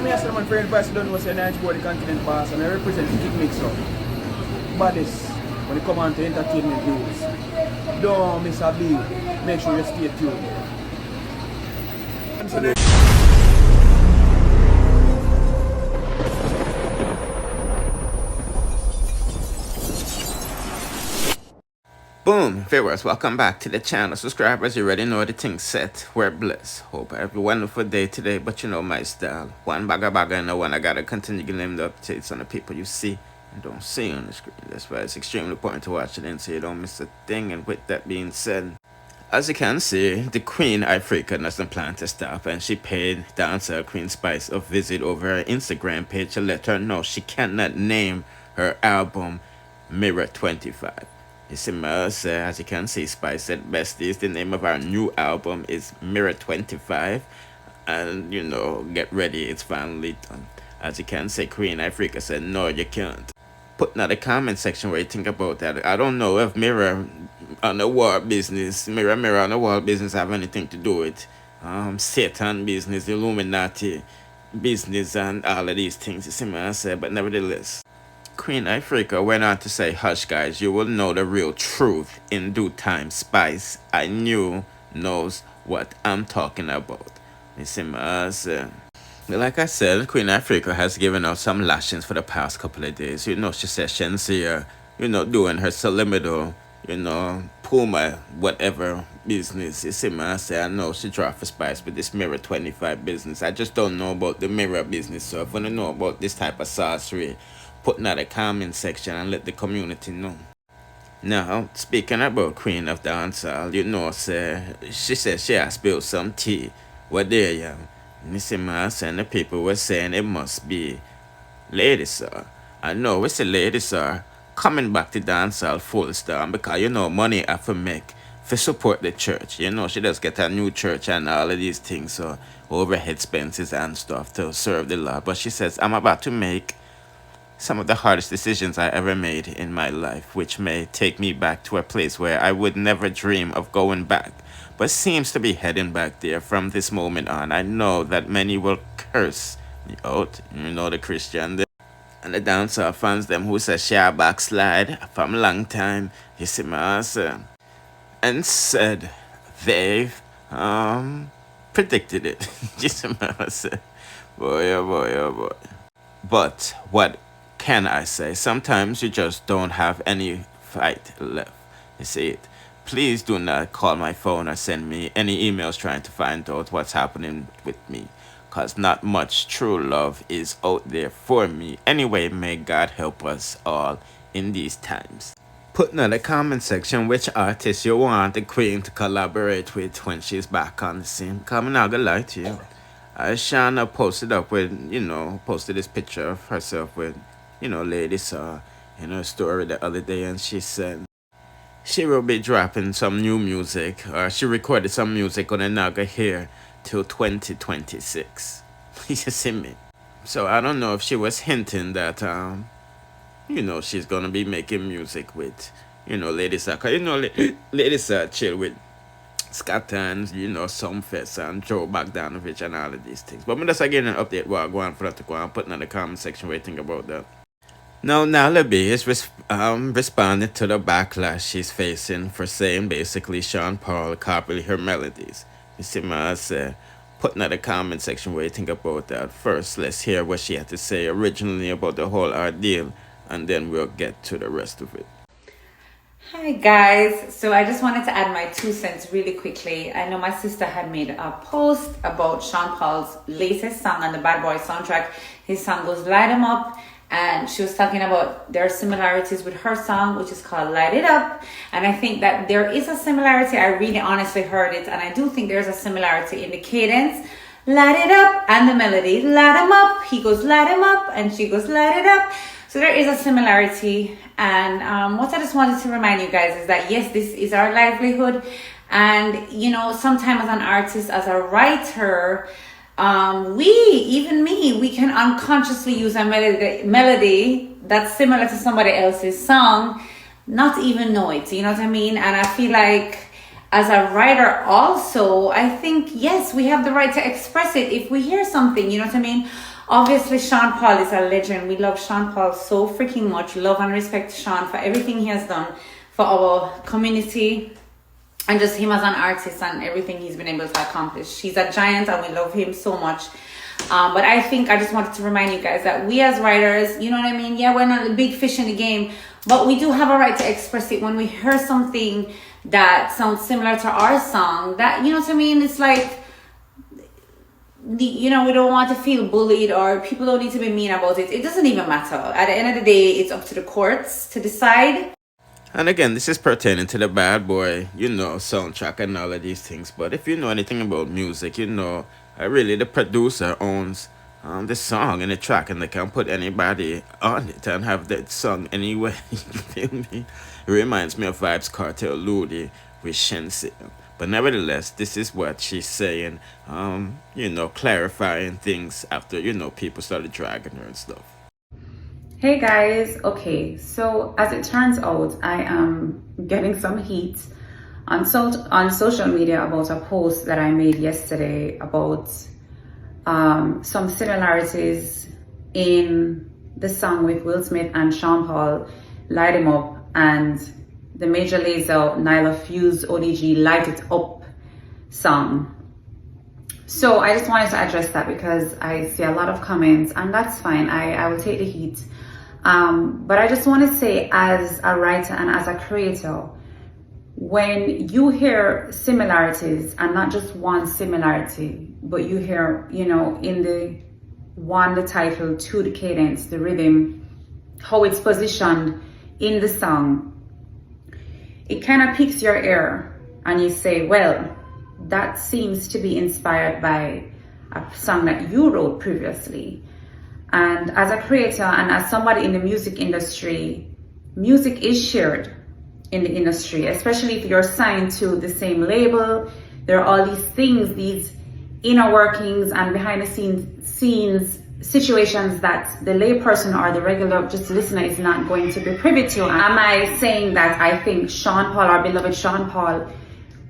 me as someone friend pass don't know say Nice boy the continent pass and I represent Kingmixup. Baddest when it come on to entertainment news. Don't miss a beat. Make sure you stay tuned. Boom, viewers, welcome back to the channel. Subscribers, you already know the thing set. We're blessed. Hope I have a wonderful day today, but you know my style. One bagga and no one. I gotta continue giving them the updates on the people you see and don't see on the screen. That's why it's extremely important to watch it and so you don't miss a thing. And with that being said, as you can see, the Queen Ifrica doesn't plan to stop, and she paid dancer Queen Spice a visit over her Instagram page to let her know she cannot name her album Mirror 25. You see, as you can see, Spice said, "Besties, the name of our new album is Mirror 25. And, you know, get ready, it's finally done." As you can see, Queen Ifrica said, "No, you can't." Put in the comment section what you think about that. I don't know if Mirror on the wall business, Mirror on the wall business have anything to do with Satan business, Illuminati business, and all of these things. You see, I said, but nevertheless. Queen Ifrica went on to say, "Hush guys, you will know the real truth in due time. Spice, I knew, knows what I'm talking about." You see, like I said, Queen Ifrica has given out some lashings for the past couple of days. You know, she said Shenseea, you know, doing her Salimido, you know, Puma, whatever business. You see, I know she dropped for Spice with this Mirror 25 business. I just don't know about the Mirror business. So if you want to know about this type of sorcery, put in the comment section and let the community know. Now, speaking about Queen of Dancehall, you know, she said she has spilled some tea. What there, yeah? You see, and the people were saying it must be Lady Sir. I know it's a Lady Sir coming back to dancehall full star because, you know, money I for make for support the church. You know, she does get a new church and all of these things, so overhead expenses and stuff to serve the Lord. But she says, "I'm about to make some of the hardest decisions I ever made in my life, which may take me back to a place where I would never dream of going back, but seems to be heading back there from this moment on. I know that many will curse me out," you know, the Christian and the dancehall fans, them who say she a backslide from a long time. You see, and said they've predicted it. You see, boy, oh boy, oh boy. But what can I say? Sometimes you just don't have any fight left. You see it. Please do not call my phone or send me any emails trying to find out what's happening with me, because not much true love is out there for me. Anyway, may God help us all in these times. Put in the comment section which artist you want the Queen to collaborate with when she's back on the scene. Because I'm not gonna lie to you. Shana posted up with, you know, posted this picture of herself with, you know, Lady Saw in her story the other day, and she said she will be dropping some new music, or she recorded some music on the Naga here till 2026. You see me? So I don't know if she was hinting that, you know, she's gonna be making music with, you know, Lady Saw. Cause you know, Lady Saw chill with Scott and, you know, Sumfest and Joe Bogdanovich and all of these things. But I'm just again an update what I go on for that to go and put in the comment section what you think about that. Now, Nala B is responded to the backlash she's facing for saying basically Sean Paul copied her melodies. You see, put in the comment section what you think about that. First, let's hear what she had to say originally about the whole ordeal, and then we'll get to the rest of it. Hi guys, so I just wanted to add my 2 cents really quickly. I know my sister had made a post about Sean Paul's latest song on the Bad Boy soundtrack. His song goes Light 'Em Up, and she was talking about their similarities with her song, which is called Light It Up. And I think that there is a similarity. I really honestly heard it, and I do think there's a similarity in the cadence. Light it up, and the melody, light 'em up. He goes light 'em up, and she goes light it up. So there is a similarity. And what I just wanted to remind you guys is that yes, this is our livelihood. And, you know, sometimes as an artist, as a writer, even me, we can unconsciously use a melody that's similar to somebody else's song, not even know it, you know what I mean? And I feel like as a writer also, I think, yes, we have the right to express it if we hear something, you know what I mean? Obviously, Sean Paul is a legend. We love Sean Paul so freaking much. Love and respect Sean for everything he has done for our community and just him as an artist and everything he's been able to accomplish. He's a giant and we love him so much. But I think I just wanted to remind you guys that we as writers, you know what I mean? Yeah, we're not the big fish in the game, but we do have a right to express it when we hear something that sounds similar to our song. That, you know what I mean? It's like, you know, we don't want to feel bullied or people don't need to be mean about it. It doesn't even matter. At the end of the day, it's up to the courts to decide. And again, this is pertaining to the Bad Boy, you know, soundtrack and all of these things. But if you know anything about music, you know, really the producer owns the song and the track, and they can put anybody on it and have that song anyway. You feel me? It reminds me of Vybz Kartel, Ludi with Shensi. But nevertheless, this is what she's saying, you know, clarifying things after, you know, people started dragging her and stuff. Hey guys, okay, so as it turns out, I am getting some heat on social media about a post that I made yesterday about some similarities in the song with Will Smith and Sean Paul, Light 'Em Up, and the Major Lazer Nyla Fuse ODG Light It Up song. So I just wanted to address that because I see a lot of comments, and that's fine. I will take the heat. But I just want to say, as a writer and as a creator, when you hear similarities, and not just one similarity, but you hear, you know, in the one, the title, two, the cadence, the rhythm, how it's positioned in the song, it kind of piques your ear and you say, well, that seems to be inspired by a song that you wrote previously. And as a creator and as somebody in the music industry, music is shared in the industry, especially if you're signed to the same label. There are all these things, these inner workings and behind the scenes situations that the layperson or the regular just listener is not going to be privy to. Am I saying that I think Sean Paul, our beloved Sean Paul,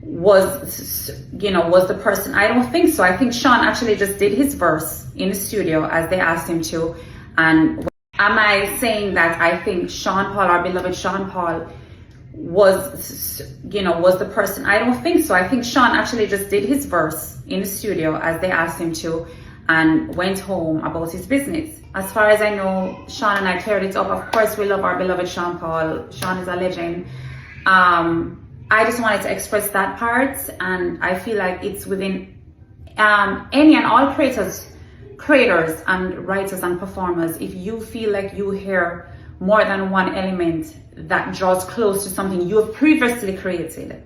was the person? I don't think so. I think Sean actually just did his verse in the studio as they asked him to. And am I saying that I think Sean Paul, our beloved Sean Paul, was the person? I don't think so. I think Sean actually just did his verse in the studio as they asked him to and went home about his business. As far as I know, Sean and I cleared it up. Of course, we love our beloved Sean Paul. Sean is a legend. I just wanted to express that part, and I feel like it's within any and all creators and writers and performers. If you feel like you hear more than one element that draws close to something you have previously created,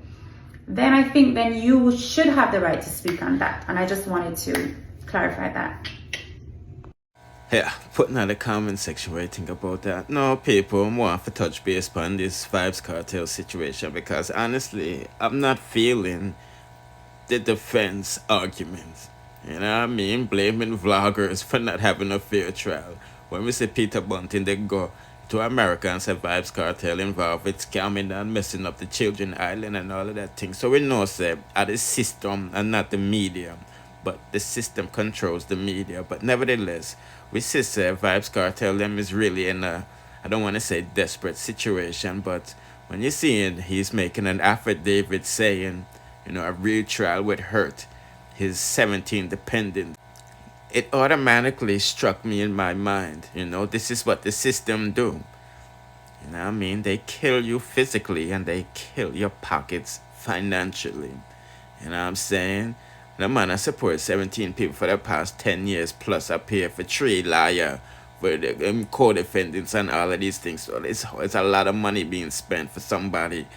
then I think then you should have the right to speak on that. And I just wanted to clarify that. Yeah, putting in the comment section what you think about that. No, people want to touch base on this Vybz Kartel situation, because honestly, I'm not feeling the defense arguments. You know what I mean? Blaming vloggers for not having a fair trial. When we see Peter Bunting, they go to America and say Vybz Kartel involved with scamming and messing up the children island and all of that thing. So we know, say, at the system and not the media. But the system controls the media. But nevertheless, we see Vybz Kartel them is really in a, I don't want to say desperate situation, but when you see it, he's making an affidavit saying, you know, a real trial would hurt his 17 dependents. It automatically struck me in my mind, you know, this is what the system do. You know what I mean? They kill you physically and they kill your pockets financially. You know what I'm saying? The man I support 17 people for the past 10 years plus I pay for 3 lawyers for the co-defendants and all of these things. So it's a lot of money being spent for somebody,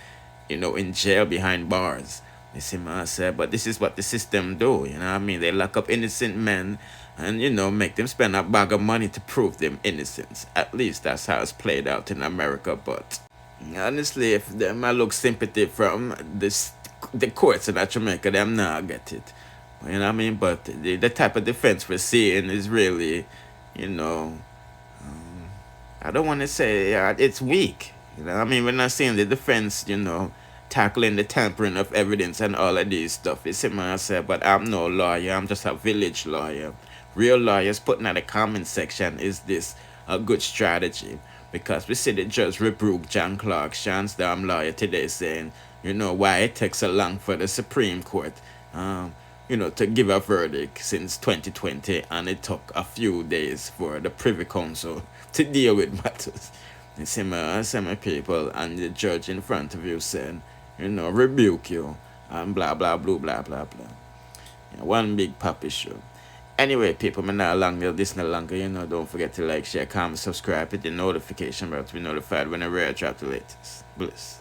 you know, in jail behind bars. You see what I said? But this is what the system do, you know what I mean? They lock up innocent men and, you know, make them spend a bag of money to prove them innocence. At least that's how it's played out in America. But honestly, if them I look sympathy from the courts in Jamaica, them now get it. You know what I mean? But the type of defense we're seeing is really, you know, I don't want to say it's weak. You know what I mean? We're not seeing the defense, you know, tackling the tampering of evidence and all of these stuff. You see what I say? But I'm no lawyer. I'm just a village lawyer. Real lawyers putting in the comment section, is this a good strategy? Because we see the judge rebuke John Clark, Sean's damn lawyer, today, saying, you know, why it takes so long for the Supreme Court, you know, to give a verdict since 2020, and it took a few days for the Privy Council to deal with matters. You see my people, and the judge in front of you saying, you know, rebuke you, and blah, blah, blah, blah, blah, blah. Yeah, one big puppy show. Anyway, people, I'm not longer, this no longer, you know, don't forget to like, share, comment, subscribe, hit the notification bell to be notified whenever I drop the latest. Bliss.